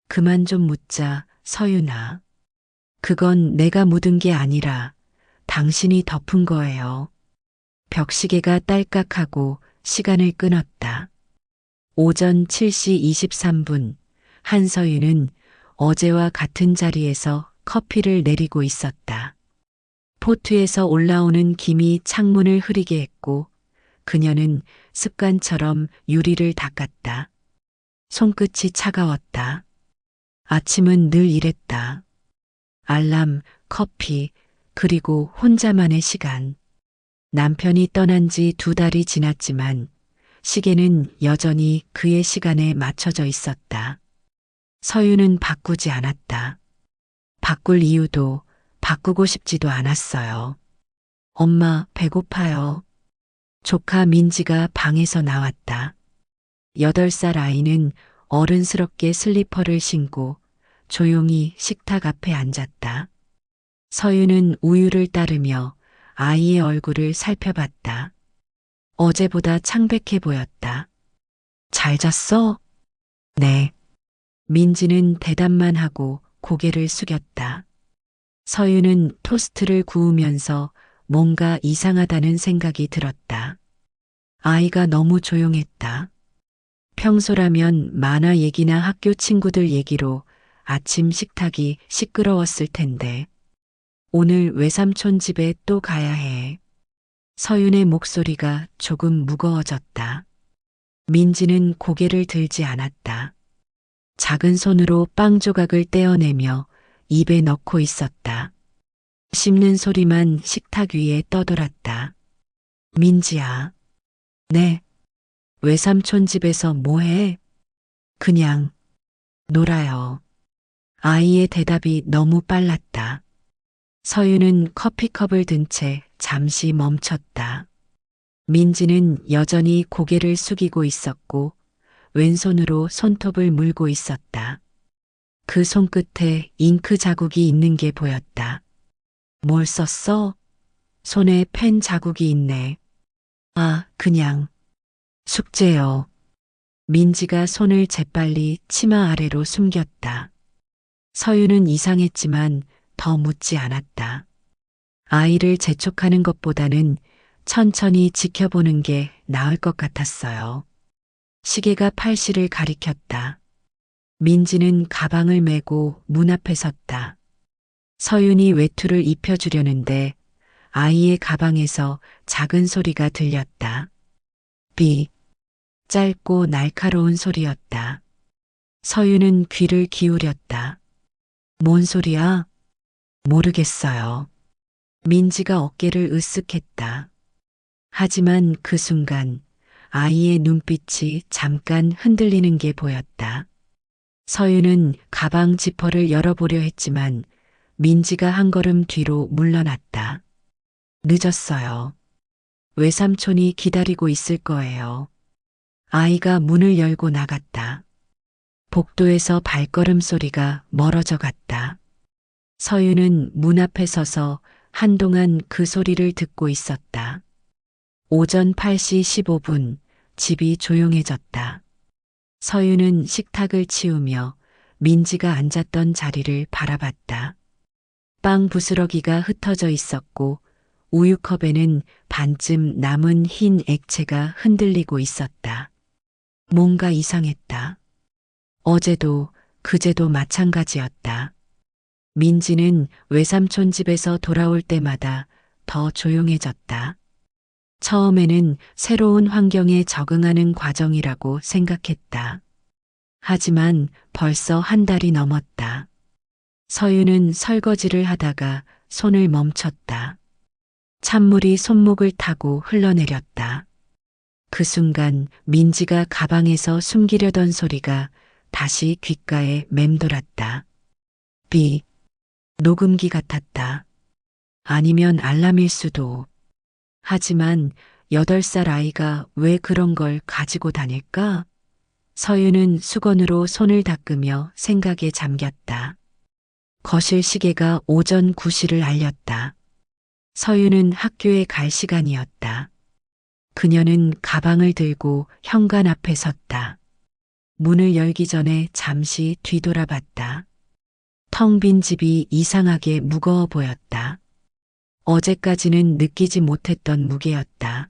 그만 좀 묻자, 서윤아. 그건 내가 묻은 게 아니라 당신이 덮은 거예요. 벽시계가 딸깍하고 시간을 끊었다. 오전 7시 23분, 한서윤은 어제와 같은 자리에서 커피를 내리고 있었다. 포트에서 올라오는 김이 창문을 흐리게 했고 그녀는 습관처럼 유리를 닦았다. 손끝이 차가웠다. 아침은 늘 이랬다. 알람, 커피, 그리고 혼자만의 시간. 남편이 떠난 지 2달이 지났지만 시계는 여전히 그의 시간에 맞춰져 있었다. 서유는 바꾸지 않았다. 바꿀 이유도 바꾸고 싶지도 않았어요. 엄마, 배고파요. 조카 민지가 방에서 나왔다. 8살 아이는 어른스럽게 슬리퍼를 신고 조용히 식탁 앞에 앉았다. 서유는 우유를 따르며 아이의 얼굴을 살펴봤다. 어제보다 창백해 보였다. 잘 잤어? 네. 민지는 대답만 하고 고개를 숙였다. 서유는 토스트를 구우면서 뭔가 이상하다는 생각이 들었다. 아이가 너무 조용했다. 평소라면 만화 얘기나 학교 친구들 얘기로 아침 식탁이 시끄러웠을 텐데 오늘 외삼촌 집에 또 가야 해. 서윤의 목소리가 조금 무거워졌다. 민지는 고개를 들지 않았다. 작은 손으로 빵 조각을 떼어내며 입에 넣고 있었다. 씹는 소리만 식탁 위에 떠돌았다. 민지야. 네. 외삼촌 집에서 뭐해? 그냥 놀아요. 아이의 대답이 너무 빨랐다. 서유는 커피컵을 든 채 잠시 멈췄다. 민지는 여전히 고개를 숙이고 있었고 왼손으로 손톱을 물고 있었다. 그 손끝에 잉크 자국이 있는 게 보였다. 뭘 썼어? 손에 펜 자국이 있네. 아, 그냥 숙제요. 민지가 손을 재빨리 치마 아래로 숨겼다. 서유는 이상했지만 더 묻지 않았다. 아이를 재촉하는 것보다는 천천히 지켜보는 게 나을 것 같았어요. 시계가 8시를 가리켰다. 민지는 가방을 메고 문 앞에 섰다. 서윤이 외투를 입혀주려는데 아이의 가방에서 작은 소리가 들렸다. 삐. 짧고 날카로운 소리였다. 서윤은 귀를 기울였다. 뭔 소리야? 모르겠어요. 민지가 어깨를 으쓱했다. 하지만 그 순간 아이의 눈빛이 잠깐 흔들리는 게 보였다. 서윤은 가방 지퍼를 열어보려 했지만 민지가 한 걸음 뒤로 물러났다. 늦었어요. 외삼촌이 기다리고 있을 거예요. 아이가 문을 열고 나갔다. 복도에서 발걸음 소리가 멀어져 갔다. 서윤은 문 앞에 서서 한동안 그 소리를 듣고 있었다. 오전 8시 15분 집이 조용해졌다. 서윤은 식탁을 치우며 민지가 앉았던 자리를 바라봤다. 빵 부스러기가 흩어져 있었고 우유컵에는 반쯤 남은 흰 액체가 흔들리고 있었다. 뭔가 이상했다. 어제도 그제도 마찬가지였다. 민지는 외삼촌 집에서 돌아올 때마다 더 조용해졌다. 처음에는 새로운 환경에 적응하는 과정이라고 생각했다. 하지만 벌써 1달이 넘었다. 서유는 설거지를 하다가 손을 멈췄다. 찬물이 손목을 타고 흘러내렸다. 그 순간 민지가 가방에서 숨기려던 소리가 다시 귓가에 맴돌았다. 삐. 녹음기 같았다. 아니면 알람일 수도. 하지만 8살 아이가 왜 그런 걸 가지고 다닐까? 서유는 수건으로 손을 닦으며 생각에 잠겼다. 거실 시계가 오전 9시를 알렸다. 서유는 학교에 갈 시간이었다. 그녀는 가방을 들고 현관 앞에 섰다. 문을 열기 전에 잠시 뒤돌아봤다. 텅 빈 집이 이상하게 무거워 보였다. 어제까지는 느끼지 못했던 무게였다.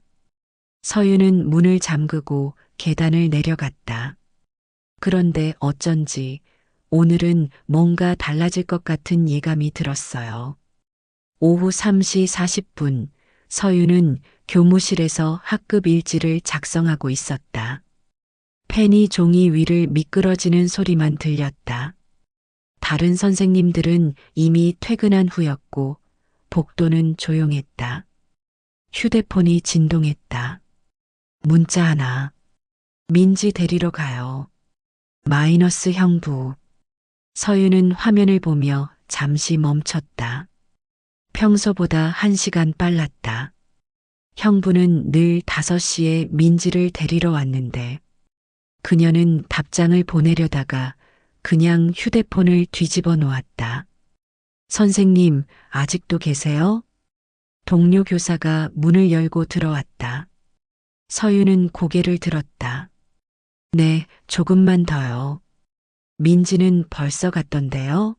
서유는 문을 잠그고 계단을 내려갔다. 그런데 어쩐지 오늘은 뭔가 달라질 것 같은 예감이 들었어요. 오후 3시 40분 서유는 교무실에서 학급 일지를 작성하고 있었다. 펜이 종이 위를 미끄러지는 소리만 들렸다. 다른 선생님들은 이미 퇴근한 후였고 복도는 조용했다. 휴대폰이 진동했다. 문자 하나. 민지 데리러 가요. 마이너스 형부. 서유는 화면을 보며 잠시 멈췄다. 평소보다 1시간 빨랐다. 형부는 늘 5시에 민지를 데리러 왔는데 그녀는 답장을 보내려다가 그냥 휴대폰을 뒤집어 놓았다. 선생님, 아직도 계세요? 동료 교사가 문을 열고 들어왔다. 서유는 고개를 들었다. 네, 조금만 더요. 민지는 벌써 갔던데요?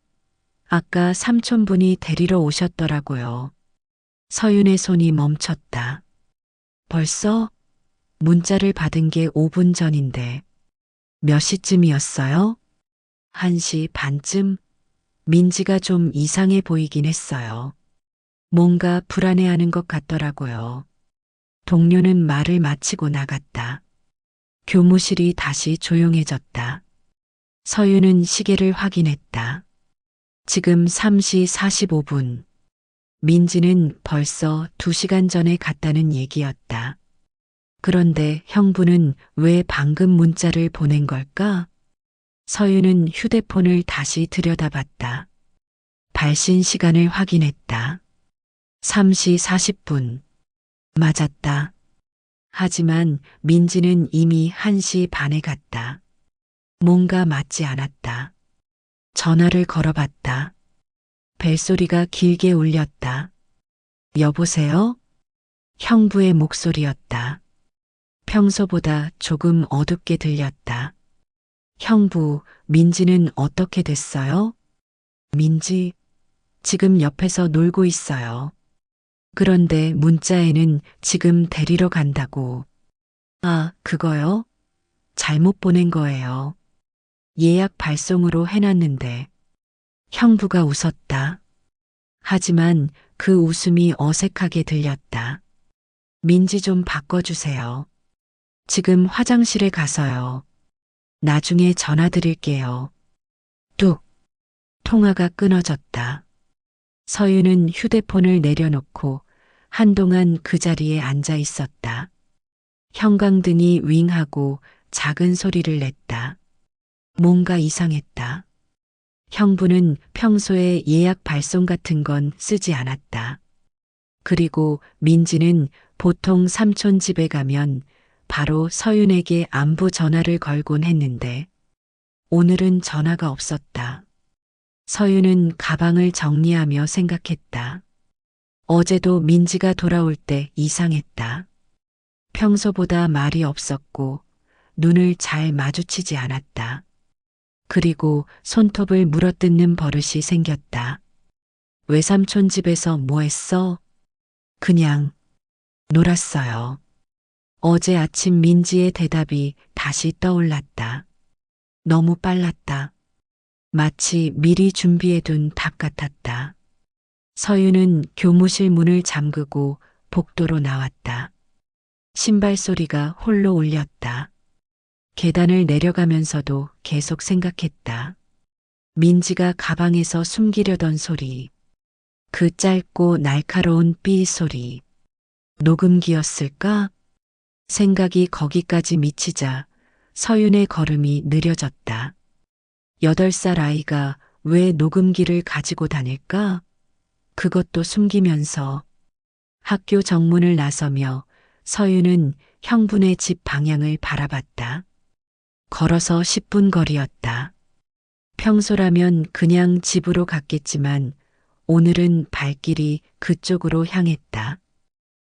아까 삼촌분이 데리러 오셨더라고요. 서윤의 손이 멈췄다. 벌써? 문자를 받은 게 5분 전인데. 몇 시쯤이었어요? 1시 반쯤? 민지가 좀 이상해 보이긴 했어요. 뭔가 불안해하는 것 같더라고요. 동료는 말을 마치고 나갔다. 교무실이 다시 조용해졌다. 서유는 시계를 확인했다. 지금 3시 45분. 민지는 벌써 2시간 전에 갔다는 얘기였다. 그런데 형부는 왜 방금 문자를 보낸 걸까? 서유는 휴대폰을 다시 들여다봤다. 발신 시간을 확인했다. 3시 40분. 맞았다. 하지만 민지는 이미 1시 반에 갔다. 뭔가 맞지 않았다. 전화를 걸어봤다. 벨소리가 길게 울렸다. 여보세요? 형부의 목소리였다. 평소보다 조금 어둡게 들렸다. 형부, 민지는 어떻게 됐어요? 민지, 지금 옆에서 놀고 있어요. 그런데 문자에는 지금 데리러 간다고. 아, 그거요? 잘못 보낸 거예요. 예약 발송으로 해놨는데. 형부가 웃었다. 하지만 그 웃음이 어색하게 들렸다. 민지 좀 바꿔주세요. 지금 화장실에 가서요. 나중에 전화 드릴게요. 뚝. 통화가 끊어졌다. 서유는 휴대폰을 내려놓고 한동안 그 자리에 앉아 있었다. 형광등이 윙하고 작은 소리를 냈다. 뭔가 이상했다. 형부는 평소에 예약 발송 같은 건 쓰지 않았다. 그리고 민지는 보통 삼촌 집에 가면 바로 서윤에게 안부 전화를 걸곤 했는데 오늘은 전화가 없었다. 서윤은 가방을 정리하며 생각했다. 어제도 민지가 돌아올 때 이상했다. 평소보다 말이 없었고 눈을 잘 마주치지 않았다. 그리고 손톱을 물어뜯는 버릇이 생겼다. 외삼촌 집에서 뭐 했어? 그냥 놀았어요. 어제 아침 민지의 대답이 다시 떠올랐다. 너무 빨랐다. 마치 미리 준비해둔 답 같았다. 서유는 교무실 문을 잠그고 복도로 나왔다. 신발 소리가 홀로 울렸다. 계단을 내려가면서도 계속 생각했다. 민지가 가방에서 숨기려던 소리. 그 짧고 날카로운 삐 소리. 녹음기였을까? 생각이 거기까지 미치자 서윤의 걸음이 느려졌다. 8살 아이가 왜 녹음기를 가지고 다닐까? 그것도 숨기면서. 학교 정문을 나서며 서윤은 형부네 집 방향을 바라봤다. 걸어서 10분 거리였다. 평소라면 그냥 집으로 갔겠지만 오늘은 발길이 그쪽으로 향했다.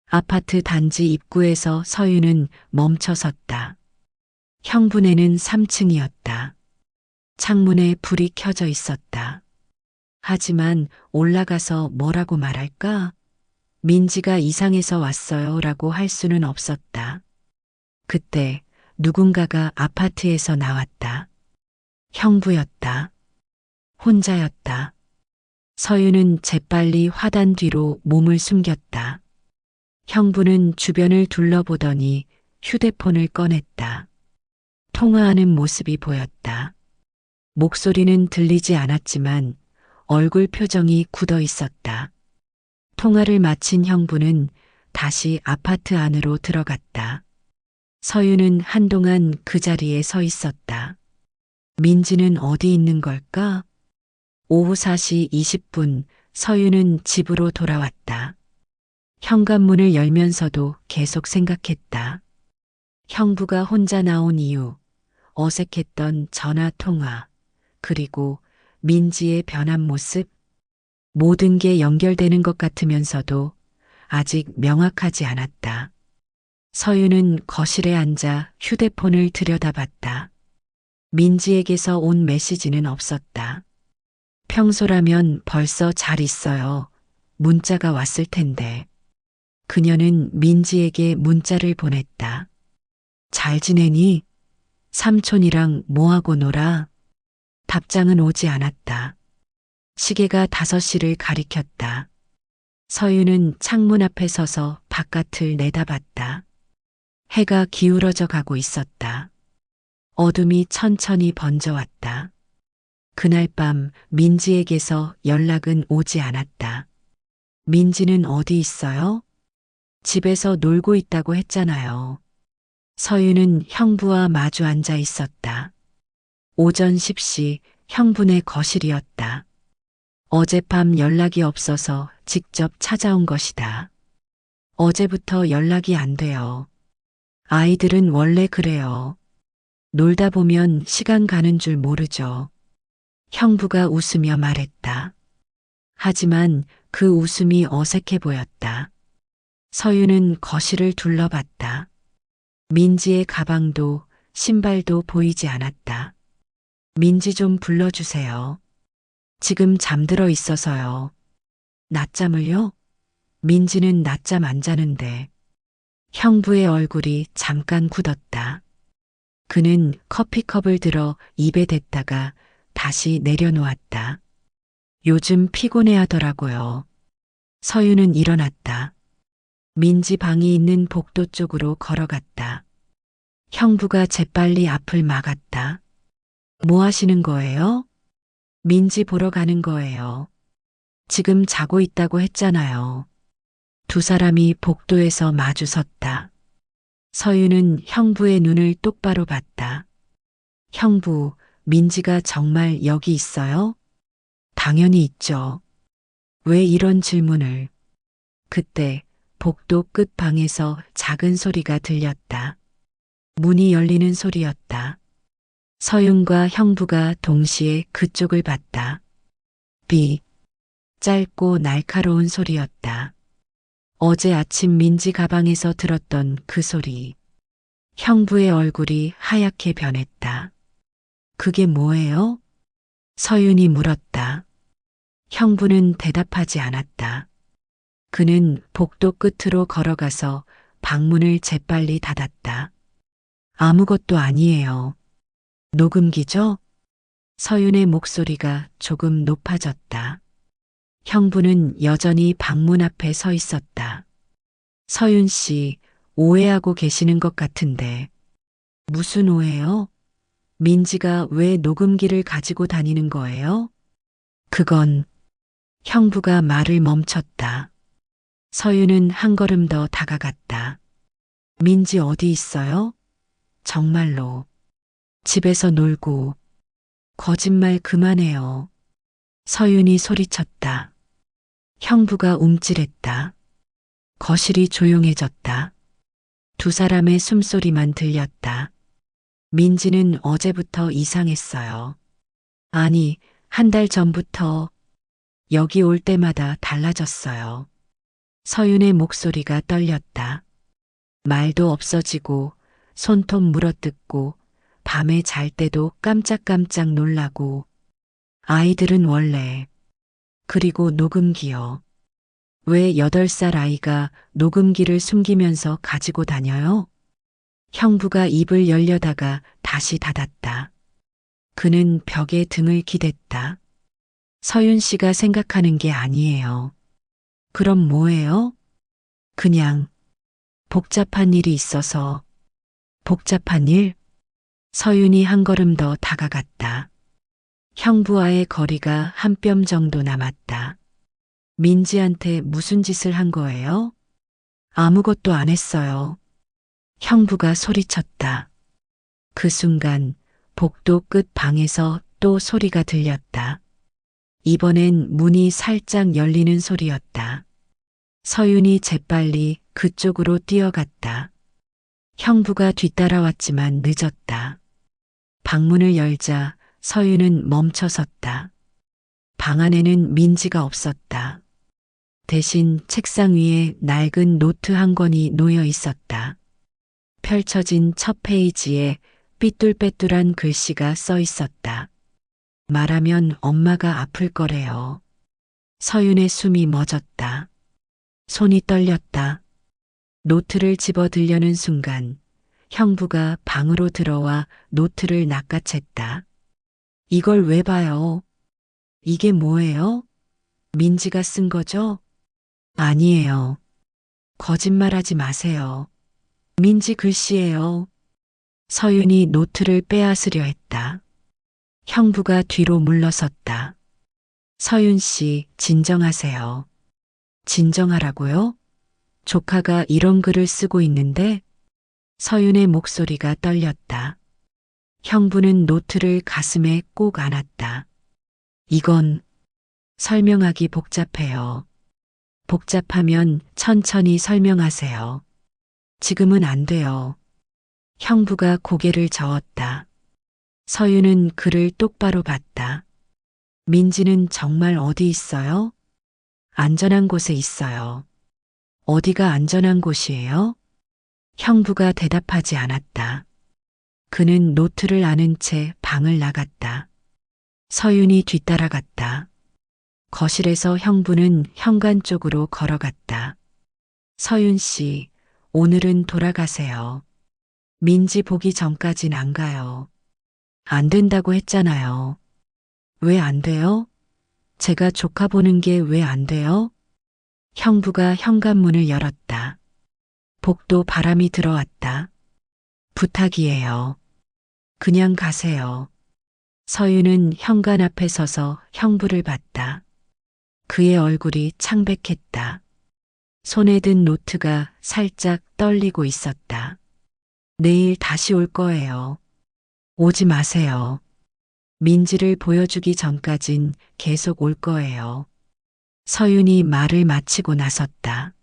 아파트 단지 입구에서 서윤은 멈춰 섰다. 형부네는 3층이었다. 창문에 불이 켜져 있었다. 하지만 올라가서 뭐라고 말할까? 민지가 이상해서 왔어요 라고 할 수는 없었다. 그때 누군가가 아파트에서 나왔다. 형부였다. 혼자였다. 서윤은 재빨리 화단 뒤로 몸을 숨겼다. 형부는 주변을 둘러보더니 휴대폰을 꺼냈다. 통화하는 모습이 보였다. 목소리는 들리지 않았지만 얼굴 표정이 굳어 있었다. 통화를 마친 형부는 다시 아파트 안으로 들어갔다. 서윤은 한동안 그 자리에 서 있었다. 민지는 어디 있는 걸까? 오후 4시 20분 서윤은 집으로 돌아왔다. 현관문을 열면서도 계속 생각했다. 형부가 혼자 나온 이유, 어색했던 전화 통화, 그리고 민지의 변한 모습, 모든 게 연결되는 것 같으면서도 아직 명확하지 않았다. 서윤은 거실에 앉아 휴대폰을 들여다봤다. 민지에게서 온 메시지는 없었다. 평소라면 벌써 잘 있어요. 문자가 왔을 텐데. 그녀는 민지에게 문자를 보냈다. 잘 지내니? 삼촌이랑 뭐하고 놀아? 답장은 오지 않았다. 시계가 5시를 가리켰다. 서윤은 창문 앞에 서서 바깥을 내다봤다. 해가 기울어져 가고 있었다. 어둠이 천천히 번져왔다. 그날 밤 민지에게서 연락은 오지 않았다. 민지는 어디 있어요? 집에서 놀고 있다고 했잖아요. 서윤은 형부와 마주 앉아 있었다. 오전 10시 형부네 거실이었다. 어젯밤 연락이 없어서 직접 찾아온 것이다. 어제부터 연락이 안 돼요. 아이들은 원래 그래요. 놀다 보면 시간 가는 줄 모르죠. 형부가 웃으며 말했다. 하지만 그 웃음이 어색해 보였다. 서윤은 거실을 둘러봤다. 민지의 가방도 신발도 보이지 않았다. 민지 좀 불러주세요. 지금 잠들어 있어서요. 낮잠을요? 민지는 낮잠 안 자는데. 형부의 얼굴이 잠깐 굳었다. 그는 커피컵을 들어 입에 댔다가 다시 내려놓았다. 요즘 피곤해 하더라고요. 서윤은 일어났다. 민지 방이 있는 복도 쪽으로 걸어갔다. 형부가 재빨리 앞을 막았다. 뭐 하시는 거예요? 민지 보러 가는 거예요. 지금 자고 있다고 했잖아요. 두 사람이 복도에서 마주 섰다. 서윤은 형부의 눈을 똑바로 봤다. 형부, 민지가 정말 여기 있어요? 당연히 있죠. 왜 이런 질문을? 그때 복도 끝 방에서 작은 소리가 들렸다. 문이 열리는 소리였다. 서윤과 형부가 동시에 그쪽을 봤다. 비. 짧고 날카로운 소리였다. 어제 아침 민지 가방에서 들었던 그 소리. 형부의 얼굴이 하얗게 변했다. 그게 뭐예요? 서윤이 물었다. 형부는 대답하지 않았다. 그는 복도 끝으로 걸어가서 방문을 재빨리 닫았다. 아무것도 아니에요. 녹음기죠? 서윤의 목소리가 조금 높아졌다. 형부는 여전히 방문 앞에 서 있었다. 서윤 씨, 오해하고 계시는 것 같은데. 무슨 오해요? 민지가 왜 녹음기를 가지고 다니는 거예요? 그건 형부가 말을 멈췄다. 서윤은 한 걸음 더 다가갔다. 민지 어디 있어요? 정말로. 집에서 놀고. 거짓말 그만해요. 서윤이 소리쳤다. 형부가 움찔했다. 거실이 조용해졌다. 두 사람의 숨소리만 들렸다. 민지는 어제부터 이상했어요. 아니, 한 달 전부터 여기 올 때마다 달라졌어요. 서윤의 목소리가 떨렸다. 말도 없어지고 손톱 물어뜯고 밤에 잘 때도 깜짝깜짝 놀라고 아이들은 원래 그리고 녹음기요. 왜 8살 아이가 녹음기를 숨기면서 가지고 다녀요? 형부가 입을 열려다가 다시 닫았다. 그는 벽에 등을 기댔다. 서윤 씨가 생각하는 게 아니에요. 그럼 뭐예요? 그냥 복잡한 일이 있어서. 복잡한 일? 서윤이 한 걸음 더 다가갔다. 형부와의 거리가 한 뼘 정도 남았다. 민지한테 무슨 짓을 한 거예요? 아무것도 안 했어요. 형부가 소리쳤다. 그 순간 복도 끝 방에서 또 소리가 들렸다. 이번엔 문이 살짝 열리는 소리였다. 서윤이 재빨리 그쪽으로 뛰어갔다. 형부가 뒤따라왔지만 늦었다. 방문을 열자 서윤은 멈춰섰다. 방 안에는 민지가 없었다. 대신 책상 위에 낡은 노트 한 권이 놓여 있었다. 펼쳐진 첫 페이지에 삐뚤빼뚤한 글씨가 써 있었다. 말하면 엄마가 아플 거래요. 서윤의 숨이 멎었다. 손이 떨렸다. 노트를 집어 들려는 순간 형부가 방으로 들어와 노트를 낚아챘다. 이걸 왜 봐요? 이게 뭐예요? 민지가 쓴 거죠? 아니에요. 거짓말하지 마세요. 민지 글씨예요. 서윤이 노트를 빼앗으려 했다. 형부가 뒤로 물러섰다. 서윤 씨, 진정하세요. 진정하라고요? 조카가 이런 글을 쓰고 있는데? 서윤의 목소리가 떨렸다. 형부는 노트를 가슴에 꼭 안았다. 이건 설명하기 복잡해요. 복잡하면 천천히 설명하세요. 지금은 안 돼요. 형부가 고개를 저었다. 서윤은 그를 똑바로 봤다. 민지는 정말 어디 있어요? 안전한 곳에 있어요. 어디가 안전한 곳이에요? 형부가 대답하지 않았다. 그는 노트를 안은 채 방을 나갔다. 서윤이 뒤따라갔다. 거실에서 형부는 현관 쪽으로 걸어갔다. 서윤 씨, 오늘은 돌아가세요. 민지 보기 전까진 안 가요. 안 된다고 했잖아요. 왜 안 돼요? 제가 조카 보는 게 왜 안 돼요? 형부가 현관문을 열었다. 복도 바람이 들어왔다. 부탁이에요. 그냥 가세요. 서윤은 현관 앞에 서서 형부를 봤다. 그의 얼굴이 창백했다. 손에 든 노트가 살짝 떨리고 있었다. 내일 다시 올 거예요. 오지 마세요. 민지를 보여주기 전까진 계속 올 거예요. 서윤이 말을 마치고 나섰다.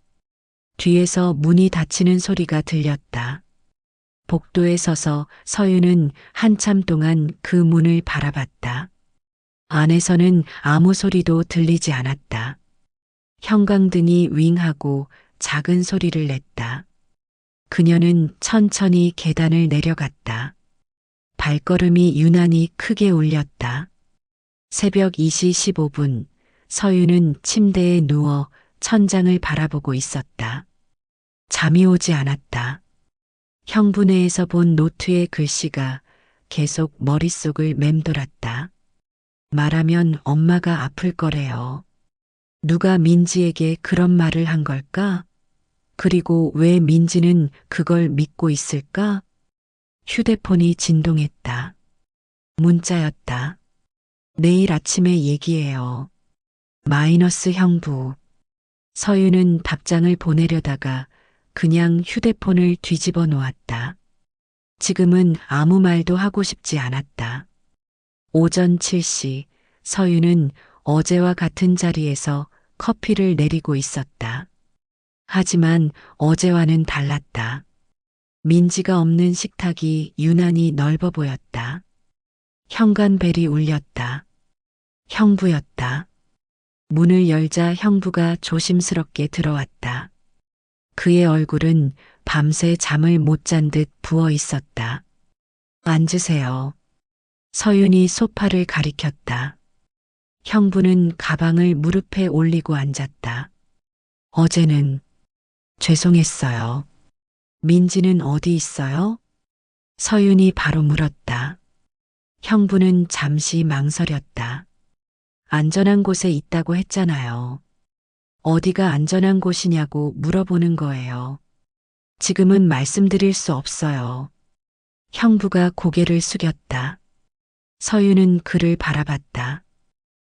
뒤에서 문이 닫히는 소리가 들렸다. 복도에 서서 서윤은 한참 동안 그 문을 바라봤다. 안에서는 아무 소리도 들리지 않았다. 형광등이 윙하고 작은 소리를 냈다. 그녀는 천천히 계단을 내려갔다. 발걸음이 유난히 크게 울렸다. 새벽 2시 15분, 서윤은 침대에 누워 천장을 바라보고 있었다. 잠이 오지 않았다. 형부네에서 본 노트의 글씨가 계속 머릿속을 맴돌았다. 말하면 엄마가 아플 거래요. 누가 민지에게 그런 말을 한 걸까? 그리고 왜 민지는 그걸 믿고 있을까? 휴대폰이 진동했다. 문자였다. 내일 아침에 얘기해요. 마이너스 형부. 서윤은 답장을 보내려다가 그냥 휴대폰을 뒤집어 놓았다. 지금은 아무 말도 하고 싶지 않았다. 오전 7시 서윤은 어제와 같은 자리에서 커피를 내리고 있었다. 하지만 어제와는 달랐다. 민지가 없는 식탁이 유난히 넓어 보였다. 현관벨이 울렸다. 형부였다. 문을 열자 형부가 조심스럽게 들어왔다. 그의 얼굴은 밤새 잠을 못 잔 듯 부어 있었다. 앉으세요. 서윤이 소파를 가리켰다. 형부는 가방을 무릎에 올리고 앉았다. 어제는 죄송했어요. 민지는 어디 있어요? 서윤이 바로 물었다. 형부는 잠시 망설였다. 안전한 곳에 있다고 했잖아요. 어디가 안전한 곳이냐고 물어보는 거예요. 지금은 말씀드릴 수 없어요. 형부가 고개를 숙였다. 서윤은 그를 바라봤다.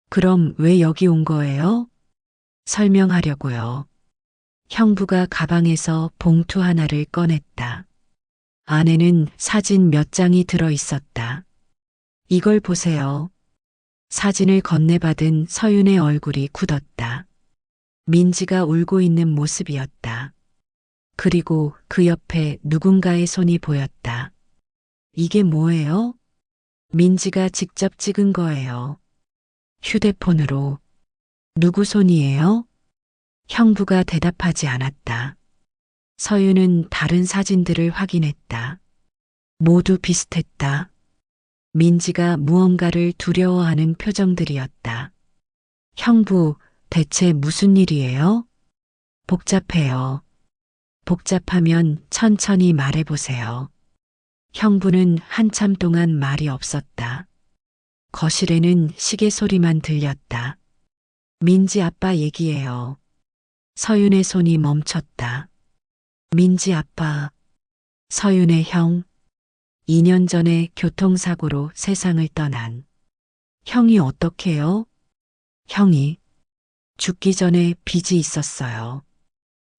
그럼 왜 여기 온 거예요? 설명하려고요. 형부가 가방에서 봉투 하나를 꺼냈다. 안에는 사진 몇 장이 들어 있었다. 이걸 보세요. 사진을 건네받은 서윤의 얼굴이 굳었다. 민지가 울고 있는 모습이었다. 그리고 그 옆에 누군가의 손이 보였다. 이게 뭐예요? 민지가 직접 찍은 거예요. 휴대폰으로. 누구 손이에요? 형부가 대답하지 않았다. 서윤은 다른 사진들을 확인했다. 모두 비슷했다. 민지가 무언가를 두려워하는 표정들이었다. 형부, 대체 무슨 일이에요? 복잡해요. 복잡하면 천천히 말해보세요. 형부는 한참 동안 말이 없었다. 거실에는 시계 소리만 들렸다. 민지 아빠 얘기예요. 서윤의 손이 멈췄다. 민지 아빠, 서윤의 형, 2년 전에 교통사고로 세상을 떠난. 형이 어떻게요? 형이 죽기 전에 빚이 있었어요.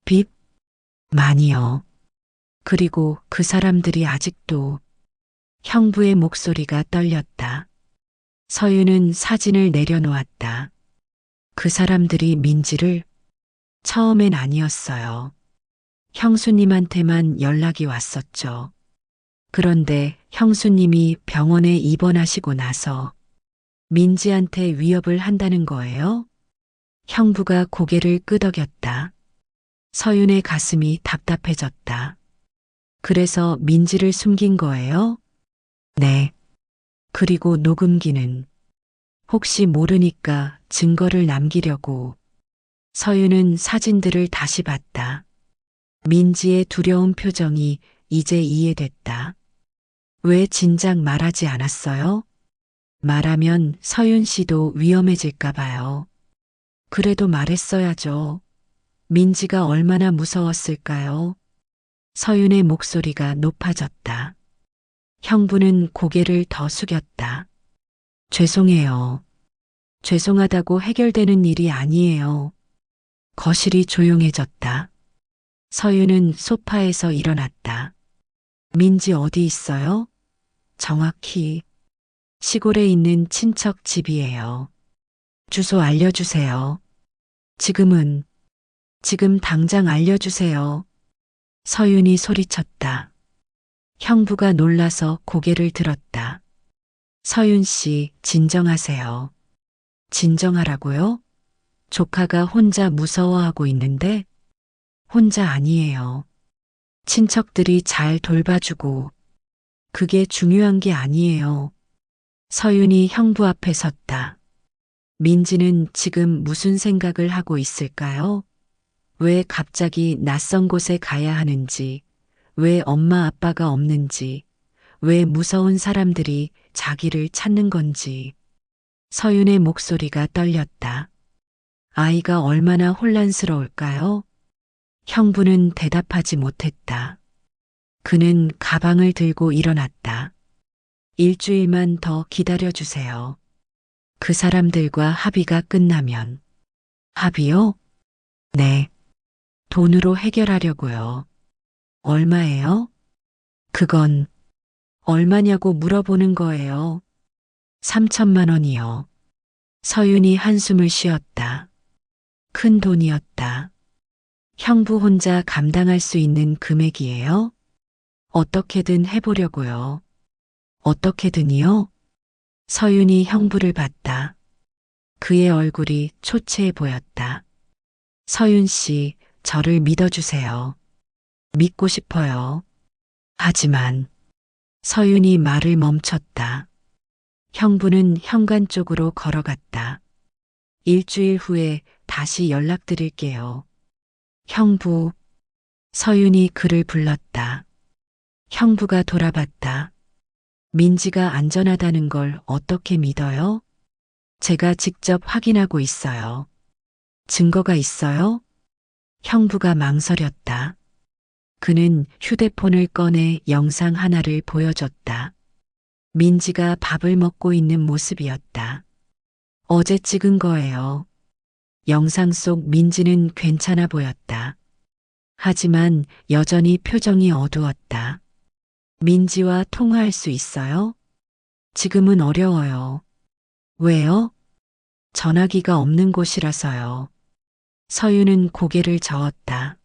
빚? 많이요. 그리고 그 사람들이 아직도. 형부의 목소리가 떨렸다. 서윤은 사진을 내려놓았다. 그 사람들이 민지를 처음엔 아니었어요. 형수님한테만 연락이 왔었죠. 그런데 형수님이 병원에 입원하시고 나서 민지한테 위협을 한다는 거예요? 형부가 고개를 끄덕였다. 서윤의 가슴이 답답해졌다. 그래서 민지를 숨긴 거예요? 네. 그리고 녹음기는 혹시 모르니까 증거를 남기려고. 서윤은 사진들을 다시 봤다. 민지의 두려운 표정이 이제 이해됐다. 왜 진작 말하지 않았어요? 말하면 서윤 씨도 위험해질까 봐요. 그래도 말했어야죠. 민지가 얼마나 무서웠을까요? 서윤의 목소리가 높아졌다. 형부는 고개를 더 숙였다. 죄송해요. 죄송하다고 해결되는 일이 아니에요. 거실이 조용해졌다. 서윤은 소파에서 일어났다. 민지 어디 있어요? 정확히 시골에 있는 친척 집이에요. 주소 알려주세요. 지금 당장 알려주세요. 서윤이 소리쳤다. 형부가 놀라서 고개를 들었다. 서윤 씨, 진정하세요. 진정하라고요? 조카가 혼자 무서워하고 있는데? 혼자 아니에요. 친척들이 잘 돌봐주고. 그게 중요한 게 아니에요. 서윤이 형부 앞에 섰다. 민지는 지금 무슨 생각을 하고 있을까요? 왜 갑자기 낯선 곳에 가야 하는지, 왜 엄마 아빠가 없는지, 왜 무서운 사람들이 자기를 찾는 건지. 서윤의 목소리가 떨렸다. 아이가 얼마나 혼란스러울까요? 형부는 대답하지 못했다. 그는 가방을 들고 일어났다. 일주일만 더 기다려주세요. 그 사람들과 합의가 끝나면. 합의요? 네. 돈으로 해결하려고요. 얼마예요? 그건 얼마냐고 물어보는 거예요. 3천만 원이요. 서윤이 한숨을 쉬었다. 큰 돈이었다. 형부 혼자 감당할 수 있는 금액이에요? 어떻게든 해보려고요. 어떻게든이요? 서윤이 형부를 봤다. 그의 얼굴이 초췌해 보였다. 서윤 씨, 저를 믿어주세요. 믿고 싶어요. 하지만 서윤이 말을 멈췄다. 형부는 현관 쪽으로 걸어갔다. 일주일 후에 다시 연락드릴게요. 형부. 서윤이 그를 불렀다. 형부가 돌아봤다. 민지가 안전하다는 걸 어떻게 믿어요? 제가 직접 확인하고 있어요. 증거가 있어요? 형부가 망설였다. 그는 휴대폰을 꺼내 영상 하나를 보여줬다. 민지가 밥을 먹고 있는 모습이었다. 어제 찍은 거예요. 영상 속 민지는 괜찮아 보였다. 하지만 여전히 표정이 어두웠다. 민지와 통화할 수 있어요? 지금은 어려워요. 왜요? 전화기가 없는 곳이라서요. 서유는 고개를 저었다.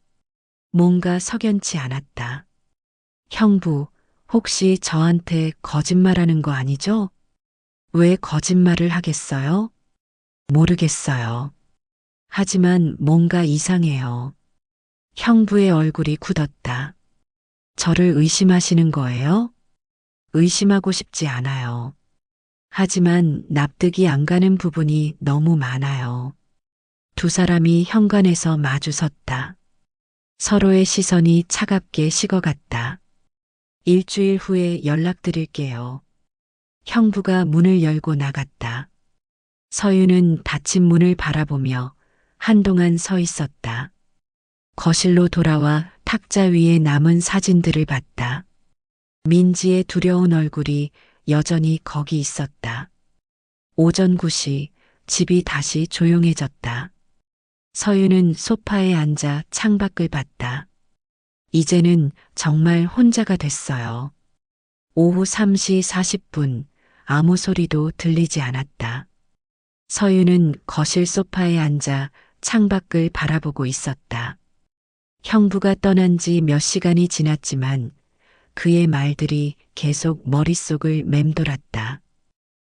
뭔가 석연치 않았다. 형부, 혹시 저한테 거짓말하는 거 아니죠? 왜 거짓말을 하겠어요? 모르겠어요. 하지만 뭔가 이상해요. 형부의 얼굴이 굳었다. 저를 의심하시는 거예요? 의심하고 싶지 않아요. 하지만 납득이 안 가는 부분이 너무 많아요. 두 사람이 현관에서 마주 섰다. 서로의 시선이 차갑게 식어갔다. 일주일 후에 연락드릴게요. 형부가 문을 열고 나갔다. 서유는 닫힌 문을 바라보며 한동안 서 있었다. 거실로 돌아와 탁자 위에 남은 사진들을 봤다. 민지의 두려운 얼굴이 여전히 거기 있었다. 오전 9시 집이 다시 조용해졌다. 서유는 소파에 앉아 창밖을 봤다. 이제는 정말 혼자가 됐어요. 오후 3시 40분 아무 소리도 들리지 않았다. 서유는 거실 소파에 앉아 창밖을 바라보고 있었다. 형부가 떠난 지 몇 시간이 지났지만 그의 말들이 계속 머릿속을 맴돌았다.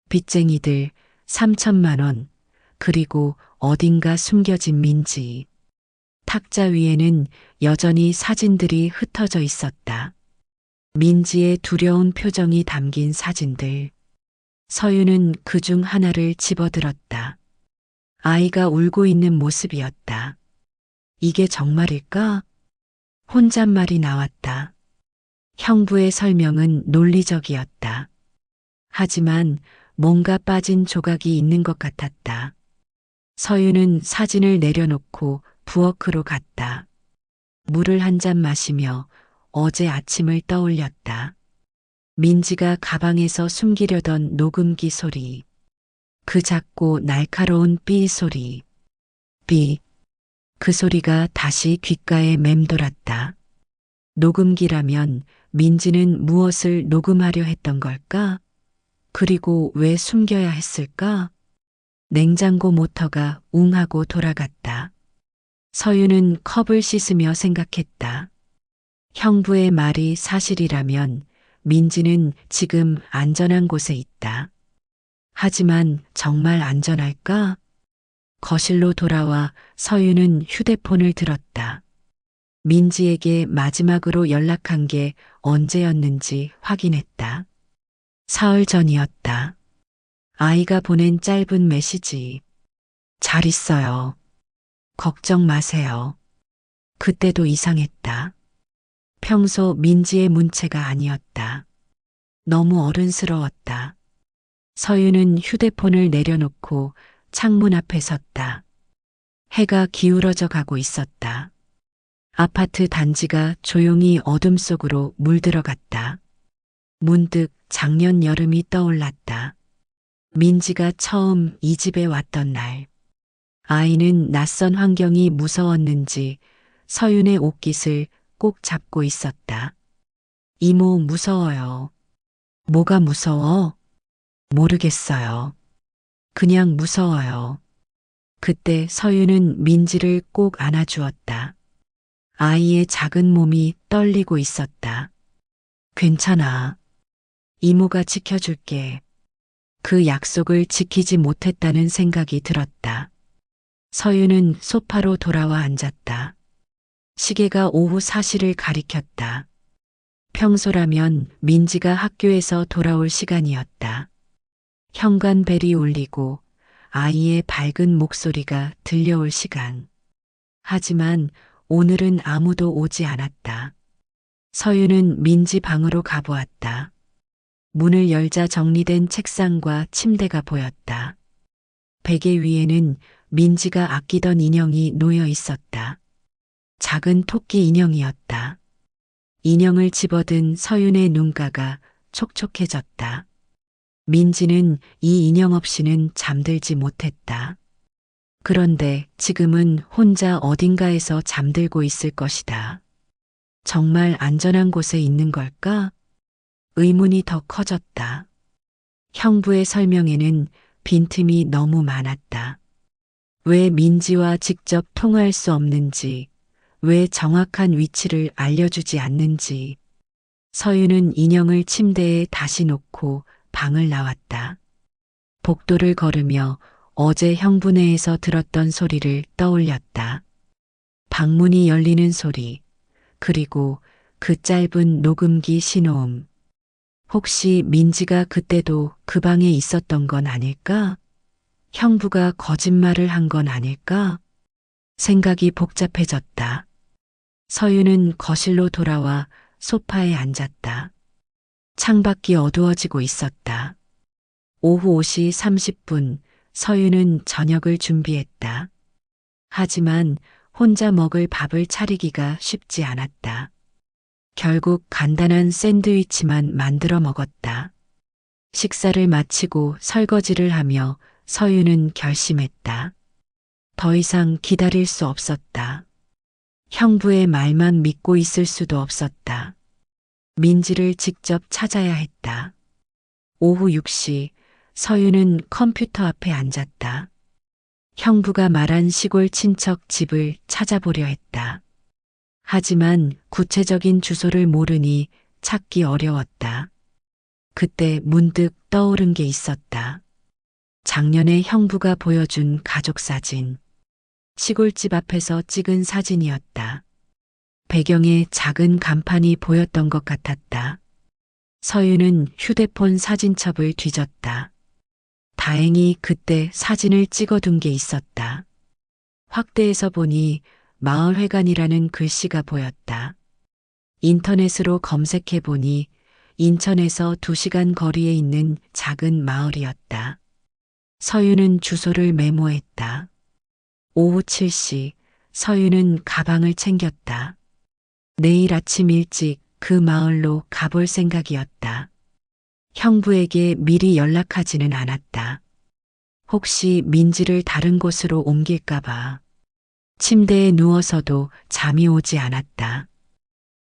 빚쟁이들 3천만 원, 그리고 어딘가 숨겨진 민지. 탁자 위에는 여전히 사진들이 흩어져 있었다. 민지의 두려운 표정이 담긴 사진들. 서유는 그중 하나를 집어들었다. 아이가 울고 있는 모습이었다. 이게 정말일까? 혼잣말이 나왔다. 형부의 설명은 논리적이었다. 하지만 뭔가 빠진 조각이 있는 것 같았다. 서유는 사진을 내려놓고 부엌으로 갔다. 물을 한 잔 마시며 어제 아침을 떠올렸다. 민지가 가방에서 숨기려던 녹음기 소리. 그 작고 날카로운 삐 소리. 삐. 그 소리가 다시 귓가에 맴돌았다. 녹음기라면 민지는 무엇을 녹음하려 했던 걸까? 그리고 왜 숨겨야 했을까? 냉장고 모터가 웅하고 돌아갔다. 서유는 컵을 씻으며 생각했다. 형부의 말이 사실이라면 민지는 지금 안전한 곳에 있다. 하지만 정말 안전할까? 거실로 돌아와 서유는 휴대폰을 들었다. 민지에게 마지막으로 연락한 게 언제였는지 확인했다. 사흘 전이었다. 아이가 보낸 짧은 메시지. 잘 있어요. 걱정 마세요. 그때도 이상했다. 평소 민지의 문체가 아니었다. 너무 어른스러웠다. 서유는 휴대폰을 내려놓고 창문 앞에 섰다. 해가 기울어져 가고 있었다. 아파트 단지가 조용히 어둠 속으로 물들어갔다. 문득 작년 여름이 떠올랐다. 민지가 처음 이 집에 왔던 날. 아이는 낯선 환경이 무서웠는지 서윤의 옷깃을 꼭 잡고 있었다. 이모 무서워요. 뭐가 무서워? 모르겠어요. 그냥 무서워요. 그때 서윤은 민지를 꼭 안아주었다. 아이의 작은 몸이 떨리고 있었다. 괜찮아. 이모가 지켜줄게. 그 약속을 지키지 못했다는 생각이 들었다. 서윤은 소파로 돌아와 앉았다. 시계가 오후 4시를 가리켰다. 평소라면 민지가 학교에서 돌아올 시간이었다. 현관벨이 울리고 아이의 밝은 목소리가 들려올 시간. 하지만 오늘은 아무도 오지 않았다. 서유는 민지 방으로 가보았다. 문을 열자 정리된 책상과 침대가 보였다. 베개 위에는 민지가 아끼던 인형이 놓여 있었다. 작은 토끼 인형이었다. 인형을 집어든 서윤의 눈가가 촉촉해졌다. 민지는 이 인형 없이는 잠들지 못했다. 그런데 지금은 혼자 어딘가에서 잠들고 있을 것이다. 정말 안전한 곳에 있는 걸까? 의문이 더 커졌다. 형부의 설명에는 빈틈이 너무 많았다. 왜 민지와 직접 통화할 수 없는지, 왜 정확한 위치를 알려주지 않는지. 서유는 인형을 침대에 다시 놓고 방을 나왔다. 복도를 걸으며 어제 형부네에서 들었던 소리를 떠올렸다. 방문이 열리는 소리, 그리고 그 짧은 녹음기 신호음. 혹시 민지가 그때도 그 방에 있었던 건 아닐까? 형부가 거짓말을 한 건 아닐까? 생각이 복잡해졌다. 서유는 거실로 돌아와 소파에 앉았다. 창밖이 어두워지고 있었다. 오후 5시 30분 서유는 저녁을 준비했다. 하지만 혼자 먹을 밥을 차리기가 쉽지 않았다. 결국 간단한 샌드위치만 만들어 먹었다. 식사를 마치고 설거지를 하며 서유는 결심했다. 더 이상 기다릴 수 없었다. 형부의 말만 믿고 있을 수도 없었다. 민지를 직접 찾아야 했다. 오후 6시 서유는 컴퓨터 앞에 앉았다. 형부가 말한 시골 친척 집을 찾아보려 했다. 하지만 구체적인 주소를 모르니 찾기 어려웠다. 그때 문득 떠오른 게 있었다. 작년에 형부가 보여준 가족 사진. 시골집 앞에서 찍은 사진이었다. 배경에 작은 간판이 보였던 것 같았다. 서유는 휴대폰 사진첩을 뒤졌다. 다행히 그때 사진을 찍어둔 게 있었다. 확대해서 보니 마을회관이라는 글씨가 보였다. 인터넷으로 검색해 보니 인천에서 2시간 거리에 있는 작은 마을이었다. 서유는 주소를 메모했다. 오후 7시 서유는 가방을 챙겼다. 내일 아침 일찍 그 마을로 가볼 생각이었다. 형부에게 미리 연락하지는 않았다. 혹시 민지를 다른 곳으로 옮길까봐. 침대에 누워서도 잠이 오지 않았다.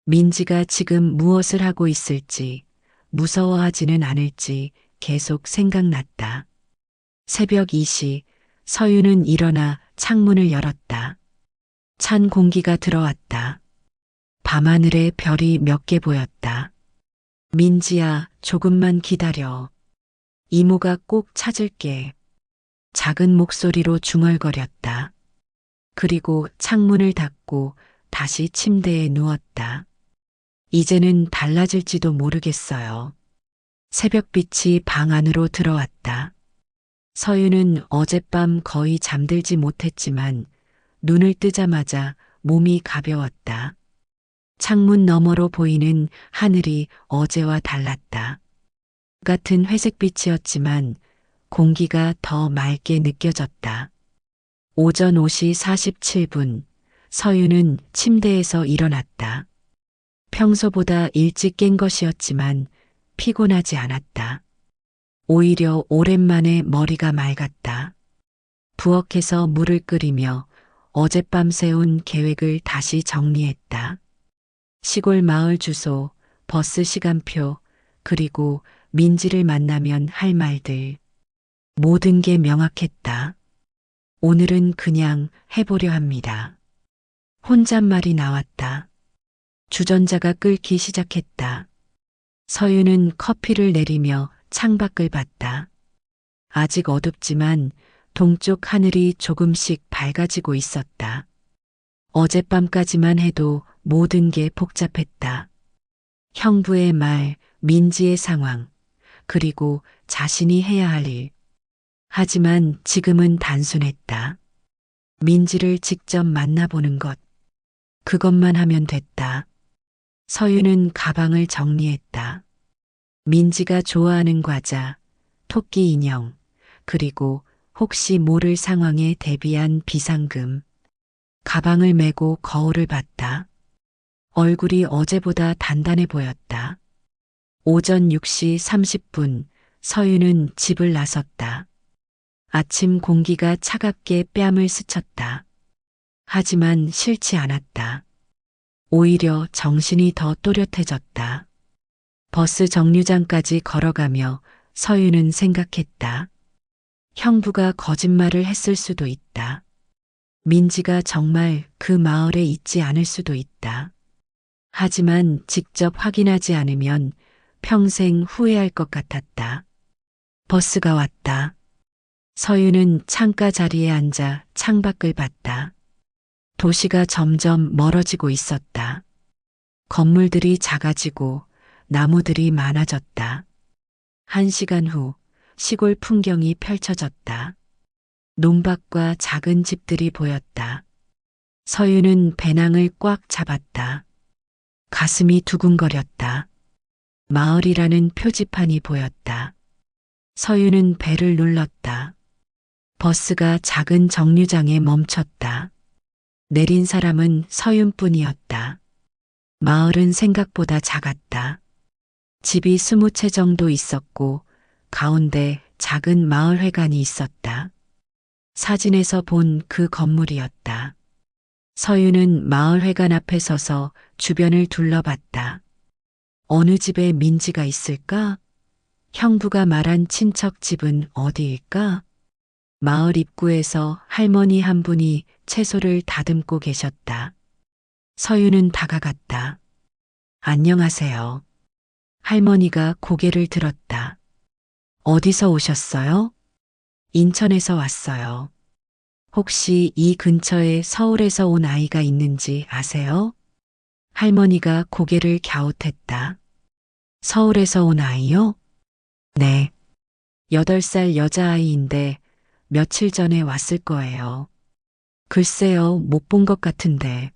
민지가 지금 무엇을 하고 있을지, 무서워하지는 않을지 계속 생각났다. 새벽 2시 서유는 일어나 창문을 열었다. 찬 공기가 들어왔다. 밤하늘에 별이 몇 개 보였다. 민지야, 조금만 기다려. 이모가 꼭 찾을게. 작은 목소리로 중얼거렸다. 그리고 창문을 닫고 다시 침대에 누웠다. 이제는 달라질지도 모르겠어요. 새벽빛이 방 안으로 들어왔다. 서유는 어젯밤 거의 잠들지 못했지만 눈을 뜨자마자 몸이 가벼웠다. 창문 너머로 보이는 하늘이 어제와 달랐다. 같은 회색빛이었지만 공기가 더 맑게 느껴졌다. 오전 5시 47분 서유는 침대에서 일어났다. 평소보다 일찍 깬 것이었지만 피곤하지 않았다. 오히려 오랜만에 머리가 맑았다. 부엌에서 물을 끓이며 어젯밤 세운 계획을 다시 정리했다. 시골 마을 주소, 버스 시간표, 그리고 민지를 만나면 할 말들. 모든 게 명확했다. 오늘은 그냥 해보려 합니다. 혼잣말이 나왔다. 주전자가 끓기 시작했다. 서유는 커피를 내리며 창밖을 봤다. 아직 어둡지만 동쪽 하늘이 조금씩 밝아지고 있었다. 어젯밤까지만 해도 모든 게 복잡했다. 형부의 말, 민지의 상황, 그리고 자신이 해야 할 일. 하지만 지금은 단순했다. 민지를 직접 만나보는 것. 그것만 하면 됐다. 서유는 가방을 정리했다. 민지가 좋아하는 과자, 토끼 인형, 그리고 혹시 모를 상황에 대비한 비상금. 가방을 메고 거울을 봤다. 얼굴이 어제보다 단단해 보였다. 오전 6시 30분 서유는 집을 나섰다. 아침 공기가 차갑게 뺨을 스쳤다. 하지만 싫지 않았다. 오히려 정신이 더 또렷해졌다. 버스 정류장까지 걸어가며 서유는 생각했다. 형부가 거짓말을 했을 수도 있다. 민지가 정말 그 마을에 있지 않을 수도 있다. 하지만 직접 확인하지 않으면 평생 후회할 것 같았다. 버스가 왔다. 서유는 창가 자리에 앉아 창밖을 봤다. 도시가 점점 멀어지고 있었다. 건물들이 작아지고 나무들이 많아졌다. 1시간 후 시골 풍경이 펼쳐졌다. 논밭과 작은 집들이 보였다. 서유는 배낭을 꽉 잡았다. 가슴이 두근거렸다. 마을이라는 표지판이 보였다. 서유는 배를 눌렀다. 버스가 작은 정류장에 멈췄다. 내린 사람은 서윤뿐이었다. 마을은 생각보다 작았다. 집이 20채 정도 있었고 가운데 작은 마을회관이 있었다. 사진에서 본 그 건물이었다. 서유는 마을회관 앞에 서서 주변을 둘러봤다. 어느 집에 민지가 있을까? 형부가 말한 친척 집은 어디일까? 마을 입구에서 할머니 한 분이 채소를 다듬고 계셨다. 서유는 다가갔다. 안녕하세요. 할머니가 고개를 들었다. 어디서 오셨어요? 인천에서 왔어요. 혹시 이 근처에 서울에서 온 아이가 있는지 아세요? 할머니가 고개를 갸웃했다. 서울에서 온 아이요? 네. 8살 여자아이인데 며칠 전에 왔을 거예요. 글쎄요, 못 본 것 같은데.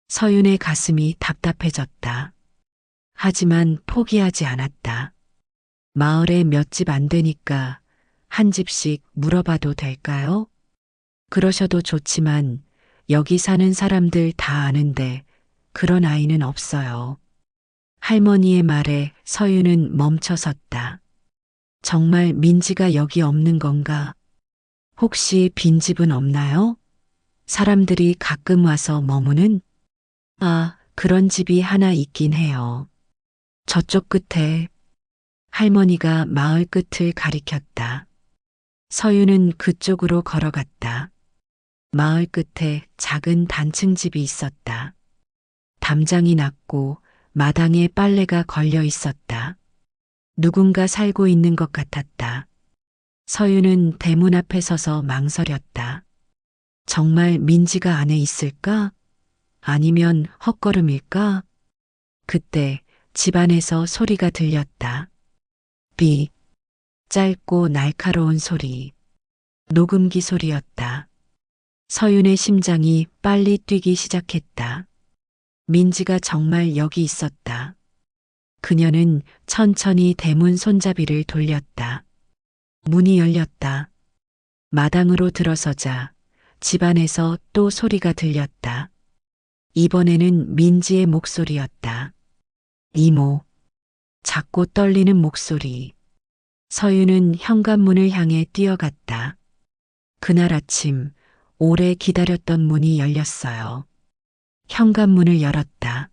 서윤의 가슴이 답답해졌다. 하지만 포기하지 않았다. 마을에 몇 집 안 되니까 한 집씩 물어봐도 될까요? 그러셔도 좋지만 여기 사는 사람들 다 아는데 그런 아이는 없어요. 할머니의 말에 서유는 멈춰섰다. 정말 민지가 여기 없는 건가? 혹시 빈집은 없나요? 사람들이 가끔 와서 머무는? 아, 그런 집이 하나 있긴 해요. 저쪽 끝에 할머니가 마을 끝을 가리켰다. 서유는 그쪽으로 걸어갔다. 마을 끝에 작은 단층 집이 있었다. 담장이 낮고 마당에 빨래가 걸려 있었다. 누군가 살고 있는 것 같았다. 서유는 대문 앞에 서서 망설였다. 정말 민지가 안에 있을까? 아니면 헛걸음일까? 그때 집안에서 소리가 들렸다. 비. 짧고 날카로운 소리. 녹음기 소리였다. 서윤의 심장이 빨리 뛰기 시작했다. 민지가 정말 여기 있었다. 그녀는 천천히 대문 손잡이를 돌렸다. 문이 열렸다. 마당으로 들어서자 집안에서 또 소리가 들렸다. 이번에는 민지의 목소리였다. 이모. 작고 떨리는 목소리. 서유는 현관문을 향해 뛰어갔다. 그날 아침 오래 기다렸던 문이 열렸어요. 현관문을 열었다.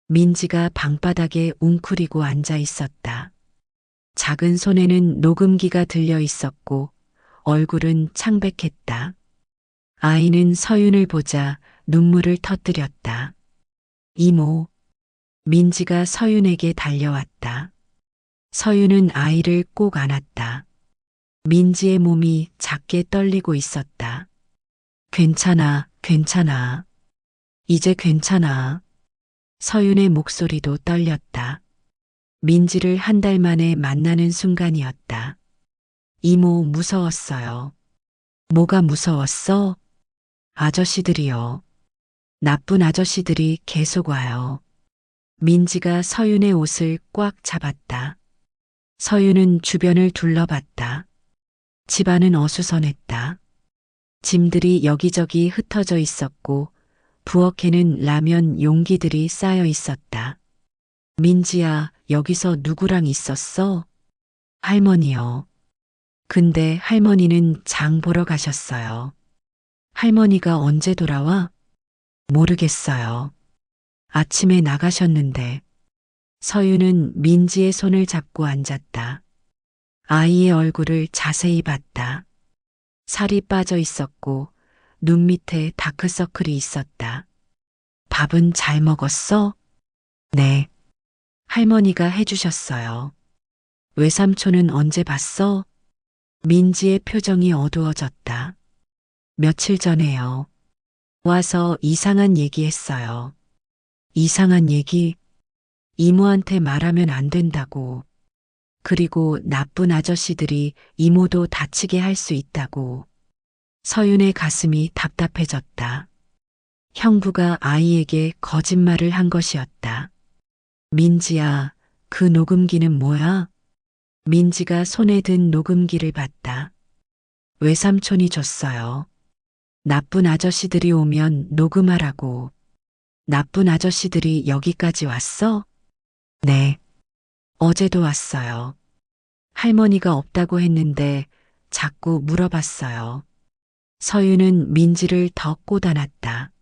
민지가 방바닥에 웅크리고 앉아 있었다. 작은 손에는 녹음기가 들려 있었고 얼굴은 창백했다. 아이는 서윤을 보자 눈물을 터뜨렸다. 이모. 민지가 서윤에게 달려왔다. 서윤은 아이를 꼭 안았다. 민지의 몸이 작게 떨리고 있었다. 괜찮아, 괜찮아. 이제 괜찮아. 서윤의 목소리도 떨렸다. 민지를 한 달 만에 만나는 순간이었다. 이모 무서웠어요. 뭐가 무서웠어? 아저씨들이요. 나쁜 아저씨들이 계속 와요. 민지가 서윤의 옷을 꽉 잡았다. 서윤은 주변을 둘러봤다. 집안은 어수선했다. 짐들이 여기저기 흩어져 있었고 부엌에는 라면 용기들이 쌓여 있었다. 민지야, 여기서 누구랑 있었어? 할머니요. 근데 할머니는 장 보러 가셨어요. 할머니가 언제 돌아와? 모르겠어요. 아침에 나가셨는데. 서윤은 민지의 손을 잡고 앉았다. 아이의 얼굴을 자세히 봤다. 살이 빠져 있었고 눈 밑에 다크서클이 있었다. 밥은 잘 먹었어? 네. 할머니가 해주셨어요. 외삼촌은 언제 봤어? 민지의 표정이 어두워졌다. 며칠 전에요. 와서 이상한 얘기했어요. 이상한 얘기? 이모한테 말하면 안 된다고. 그리고 나쁜 아저씨들이 이모도 다치게 할 수 있다고. 서윤의 가슴이 답답해졌다. 형부가 아이에게 거짓말을 한 것이었다. 민지야, 그 녹음기는 뭐야? 민지가 손에 든 녹음기를 봤다. 외삼촌이 줬어요. 나쁜 아저씨들이 오면 녹음하라고. 나쁜 아저씨들이 여기까지 왔어? 네. 어제도 왔어요. 할머니가 없다고 했는데 자꾸 물어봤어요. 서윤은 민지를 더 꼬다놨다.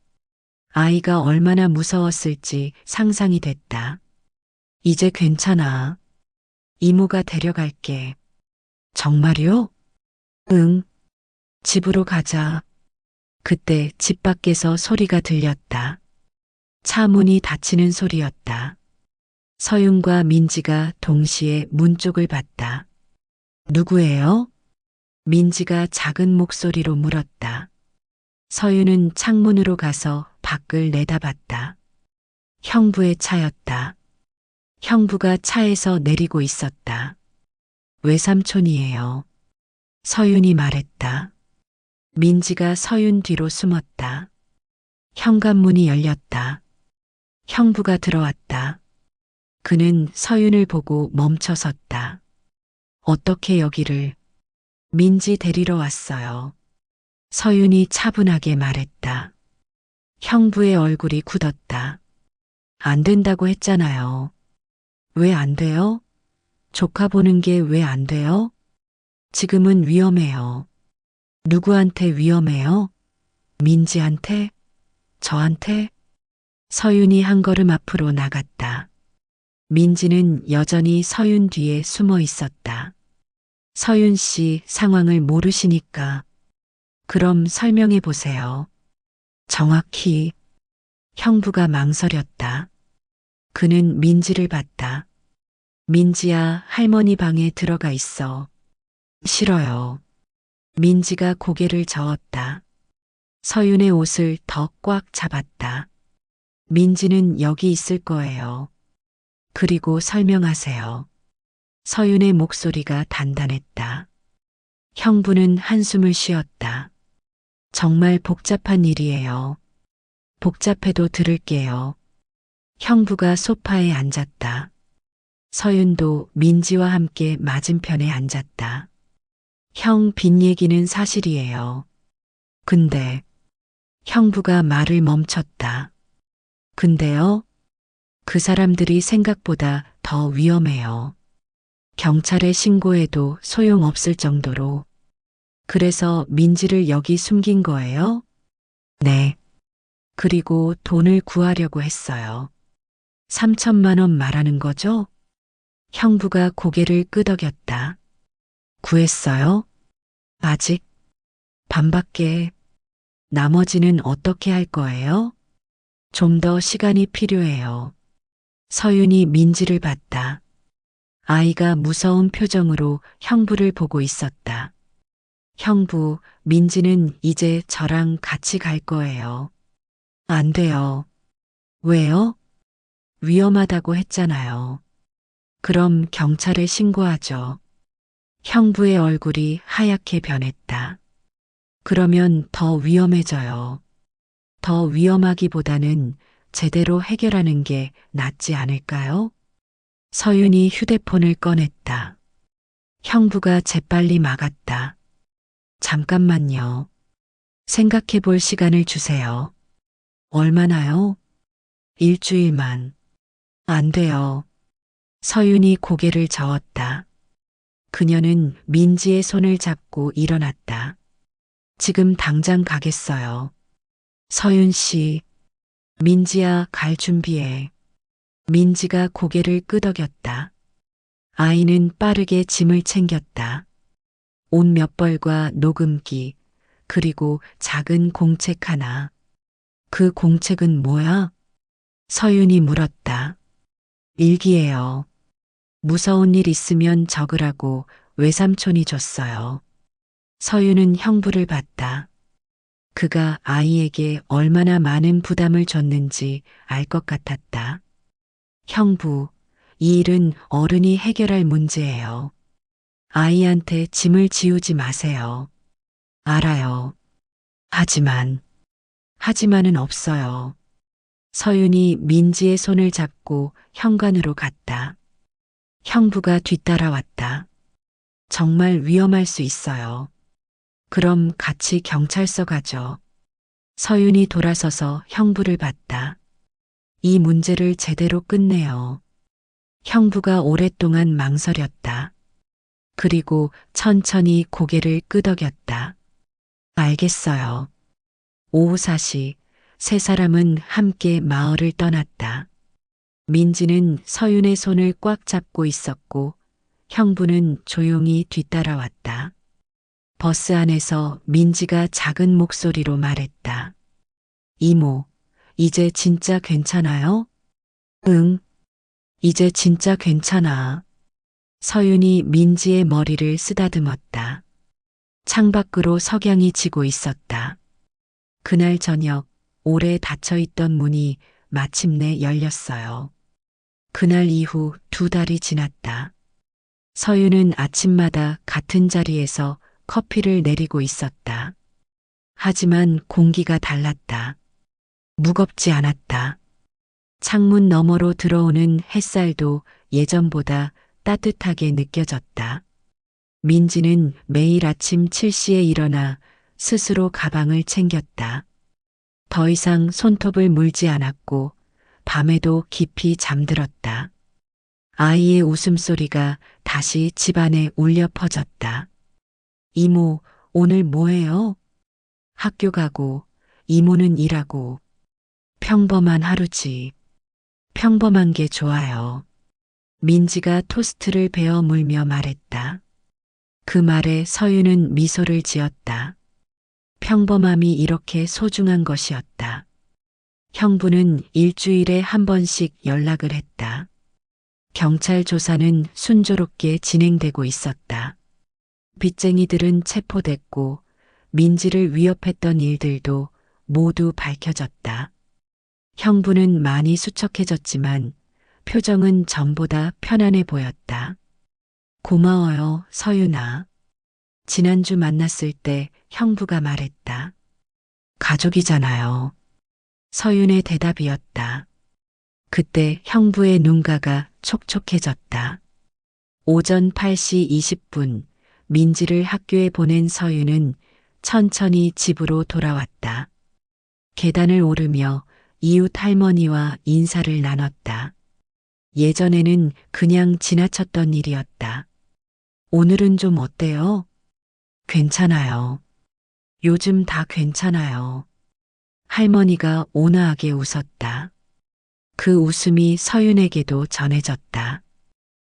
아이가 얼마나 무서웠을지 상상이 됐다. 이제 괜찮아. 이모가 데려갈게. 정말요? 응. 집으로 가자. 그때 집 밖에서 소리가 들렸다. 차 문이 닫히는 소리였다. 서윤과 민지가 동시에 문 쪽을 봤다. 누구예요? 민지가 작은 목소리로 물었다. 서윤은 창문으로 가서 밖을 내다봤다. 형부의 차였다. 형부가 차에서 내리고 있었다. 외삼촌이에요. 서윤이 말했다. 민지가 서윤 뒤로 숨었다. 현관문이 열렸다. 형부가 들어왔다. 그는 서윤을 보고 멈춰섰다. 어떻게 여기를? 민지 데리러 왔어요. 서윤이 차분하게 말했다. 형부의 얼굴이 굳었다. 안 된다고 했잖아요. 왜 안 돼요? 조카 보는 게 왜 안 돼요? 지금은 위험해요. 누구한테 위험해요? 민지한테? 저한테? 서윤이 한 걸음 앞으로 나갔다. 민지는 여전히 서윤 뒤에 숨어 있었다. 서윤 씨 상황을 모르시니까. 그럼 설명해 보세요. 정확히. 형부가 망설였다. 그는 민지를 봤다. 민지야, 할머니 방에 들어가 있어. 싫어요. 민지가 고개를 저었다. 서윤의 옷을 더 꽉 잡았다. 민지는 여기 있을 거예요. 그리고 설명하세요. 서윤의 목소리가 단단했다. 형부는 한숨을 쉬었다. 정말 복잡한 일이에요. 복잡해도 들을게요. 형부가 소파에 앉았다. 서윤도 민지와 함께 맞은편에 앉았다. 형 빈 얘기는 사실이에요. 근데 형부가 말을 멈췄다. 근데요? 그 사람들이 생각보다 더 위험해요. 경찰에 신고해도 소용없을 정도로. 그래서 민지를 여기 숨긴 거예요? 네. 그리고 돈을 구하려고 했어요. 3천만 원 말하는 거죠? 형부가 고개를 끄덕였다. 구했어요? 아직 반밖에. 나머지는 어떻게 할 거예요? 좀 더 시간이 필요해요. 서윤이 민지를 봤다. 아이가 무서운 표정으로 형부를 보고 있었다. 형부, 민지는 이제 저랑 같이 갈 거예요. 안 돼요. 왜요? 위험하다고 했잖아요. 그럼 경찰에 신고하죠. 형부의 얼굴이 하얗게 변했다. 그러면 더 위험해져요. 더 위험하기보다는 제대로 해결하는 게 낫지 않을까요? 서윤이 휴대폰을 꺼냈다. 형부가 재빨리 막았다. 잠깐만요. 생각해 볼 시간을 주세요. 얼마나요? 일주일만. 안 돼요. 서윤이 고개를 저었다. 그녀는 민지의 손을 잡고 일어났다. 지금 당장 가겠어요. 서윤 씨, 민지야, 갈 준비해. 민지가 고개를 끄덕였다. 아이는 빠르게 짐을 챙겼다. 옷 몇 벌과 녹음기, 그리고 작은 공책 하나. 그 공책은 뭐야? 서윤이 물었다. 일기예요. 무서운 일 있으면 적으라고 외삼촌이 줬어요. 서윤은 형부를 봤다. 그가 아이에게 얼마나 많은 부담을 줬는지 알 것 같았다. 형부, 이 일은 어른이 해결할 문제예요. 아이한테 짐을 지우지 마세요. 알아요. 하지만은 없어요. 서윤이 민지의 손을 잡고 현관으로 갔다. 형부가 뒤따라왔다. 정말 위험할 수 있어요. 그럼 같이 경찰서 가죠. 서윤이 돌아서서 형부를 봤다. 이 문제를 제대로 끝내요. 형부가 오랫동안 망설였다. 그리고 천천히 고개를 끄덕였다. 알겠어요. 오후 4시 세 사람은 함께 마을을 떠났다. 민지는 서윤의 손을 꽉 잡고 있었고 형부는 조용히 뒤따라왔다. 버스 안에서 민지가 작은 목소리로 말했다. 이모, 이제 진짜 괜찮아요? 응, 이제 진짜 괜찮아. 서윤이 민지의 머리를 쓰다듬었다. 창밖으로 석양이 지고 있었다. 그날 저녁 오래 닫혀있던 문이 마침내 열렸어요. 그날 이후 2달이 지났다. 서윤은 아침마다 같은 자리에서 커피를 내리고 있었다. 하지만 공기가 달랐다. 무겁지 않았다. 창문 너머로 들어오는 햇살도 예전보다 따뜻하게 느껴졌다. 민지는 매일 아침 7시에 일어나 스스로 가방을 챙겼다. 더 이상 손톱을 물지 않았고 밤에도 깊이 잠들었다. 아이의 웃음소리가 다시 집안에 울려 퍼졌다. 이모, 오늘 뭐해요? 학교 가고, 이모는 일하고. 평범한 하루지. 평범한 게 좋아요. 민지가 토스트를 베어 물며 말했다. 그 말에 서윤은 미소를 지었다. 평범함이 이렇게 소중한 것이었다. 형부는 일주일에 한 번씩 연락을 했다. 경찰 조사는 순조롭게 진행되고 있었다. 빚쟁이들은 체포됐고 민지를 위협했던 일들도 모두 밝혀졌다. 형부는 많이 수척해졌지만 표정은 전보다 편안해 보였다. 고마워요, 서윤아. 지난주 만났을 때 형부가 말했다. 가족이잖아요. 서윤의 대답이었다. 그때 형부의 눈가가 촉촉해졌다. 오전 8시 20분 민지를 학교에 보낸 서윤은 천천히 집으로 돌아왔다. 계단을 오르며 이웃 할머니와 인사를 나눴다. 예전에는 그냥 지나쳤던 일이었다. 오늘은 좀 어때요? 괜찮아요. 요즘 다 괜찮아요. 할머니가 온화하게 웃었다. 그 웃음이 서윤에게도 전해졌다.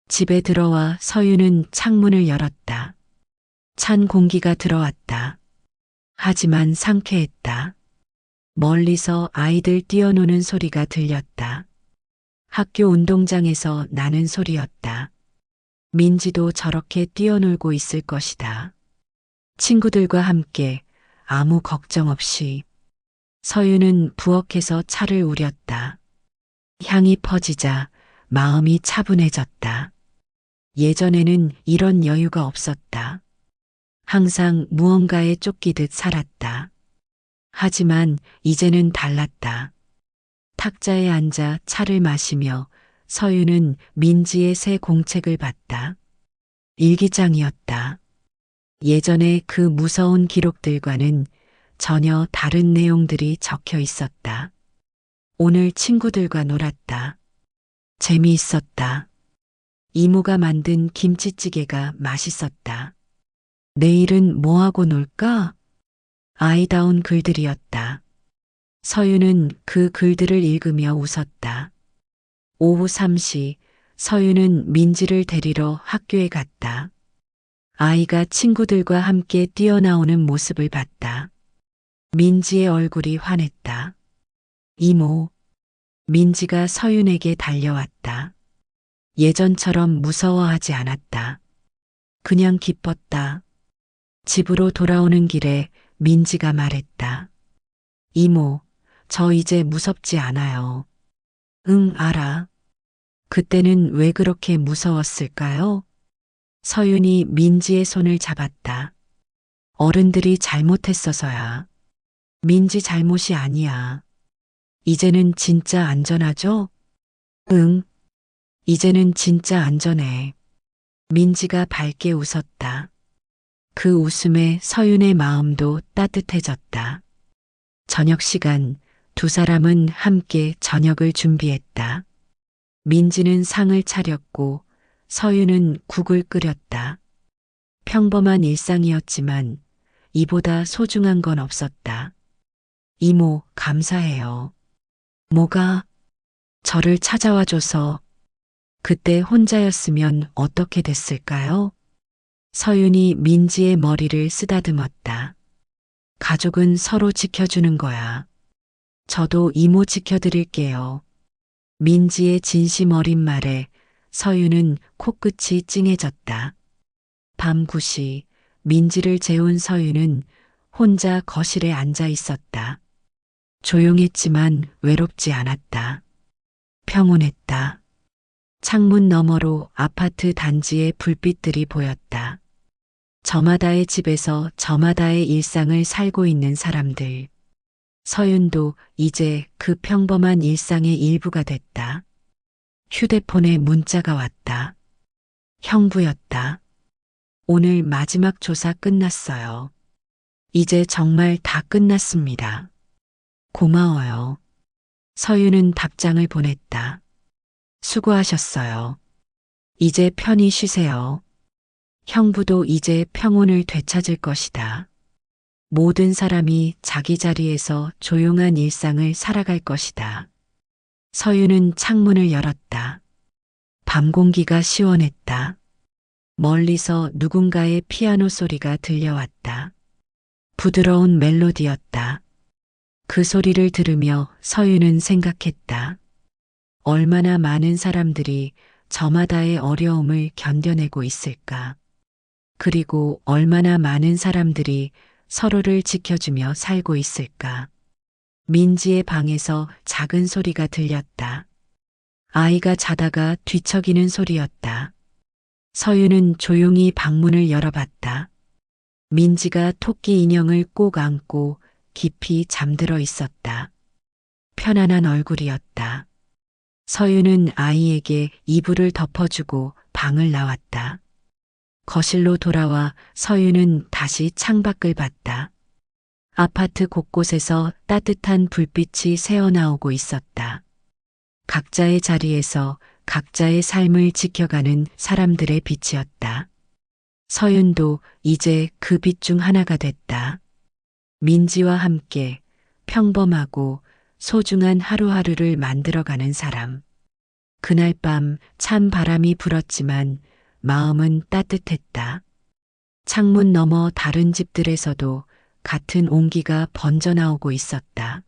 집에 들어와 서윤은 창문을 열었다. 찬 공기가 들어왔다. 하지만 상쾌했다. 멀리서 아이들 뛰어노는 소리가 들렸다. 학교 운동장에서 나는 소리였다. 민지도 저렇게 뛰어놀고 있을 것이다. 친구들과 함께 아무 걱정 없이. 서윤은 부엌에서 차를 우렸다. 향이 퍼지자 마음이 차분해졌다. 예전에는 이런 여유가 없었다. 항상 무언가에 쫓기듯 살았다. 하지만 이제는 달랐다. 탁자에 앉아 차를 마시며 서유는 민지의 새 공책을 봤다. 일기장이었다. 예전에 그 무서운 기록들과는 전혀 다른 내용들이 적혀 있었다. 오늘 친구들과 놀았다. 재미있었다. 이모가 만든 김치찌개가 맛있었다. 내일은 뭐하고 놀까? 아이다운 글들이었다. 서유는 그 글들을 읽으며 웃었다. 오후 3시 서유는 민지를 데리러 학교에 갔다. 아이가 친구들과 함께 뛰어나오는 모습을 봤다. 민지의 얼굴이 환했다. 이모. 민지가 서윤에게 달려왔다. 예전처럼 무서워하지 않았다. 그냥 기뻤다. 집으로 돌아오는 길에 민지가 말했다. 이모, 저 이제 무섭지 않아요. 응, 알아. 그때는 왜 그렇게 무서웠을까요? 서윤이 민지의 손을 잡았다. 어른들이 잘못했어서야. 민지 잘못이 아니야. 이제는 진짜 안전하죠? 응, 이제는 진짜 안전해. 민지가 밝게 웃었다. 그 웃음에 서윤의 마음도 따뜻해졌다. 저녁 시간 두 사람은 함께 저녁을 준비했다. 민지는 상을 차렸고 서윤은 국을 끓였다. 평범한 일상이었지만 이보다 소중한 건 없었다. 이모, 감사해요. 뭐가? 저를 찾아와줘서. 그때 혼자였으면 어떻게 됐을까요? 서윤이 민지의 머리를 쓰다듬었다. 가족은 서로 지켜주는 거야. 저도 이모 지켜드릴게요. 민지의 진심 어린 말에 서윤은 코끝이 찡해졌다. 밤 9시 민지를 재운 서윤은 혼자 거실에 앉아 있었다. 조용했지만 외롭지 않았다. 평온했다. 창문 너머로 아파트 단지의 불빛들이 보였다. 저마다의 집에서 저마다의 일상을 살고 있는 사람들. 서윤도 이제 그 평범한 일상의 일부가 됐다. 휴대폰에 문자가 왔다. 형부였다. 오늘 마지막 조사 끝났어요. 이제 정말 다 끝났습니다. 고마워요. 서윤은 답장을 보냈다. 수고하셨어요. 이제 편히 쉬세요. 형부도 이제 평온을 되찾을 것이다. 모든 사람이 자기 자리에서 조용한 일상을 살아갈 것이다. 서윤은 창문을 열었다. 밤 공기가 시원했다. 멀리서 누군가의 피아노 소리가 들려왔다. 부드러운 멜로디였다. 그 소리를 들으며 서윤은 생각했다. 얼마나 많은 사람들이 저마다의 어려움을 견뎌내고 있을까. 그리고 얼마나 많은 사람들이 서로를 지켜주며 살고 있을까. 민지의 방에서 작은 소리가 들렸다. 아이가 자다가 뒤척이는 소리였다. 서윤은 조용히 방문을 열어봤다. 민지가 토끼 인형을 꼭 안고 깊이 잠들어 있었다. 편안한 얼굴이었다. 서윤은 아이에게 이불을 덮어주고 방을 나왔다. 거실로 돌아와 서윤은 다시 창밖을 봤다. 아파트 곳곳에서 따뜻한 불빛이 새어나오고 있었다. 각자의 자리에서 각자의 삶을 지켜가는 사람들의 빛이었다. 서윤도 이제 그 빛 중 하나가 됐다. 민지와 함께 평범하고 소중한 하루하루를 만들어가는 사람. 그날 밤 찬 바람이 불었지만 마음은 따뜻했다. 창문 너머 다른 집들에서도 같은 온기가 번져나오고 있었다.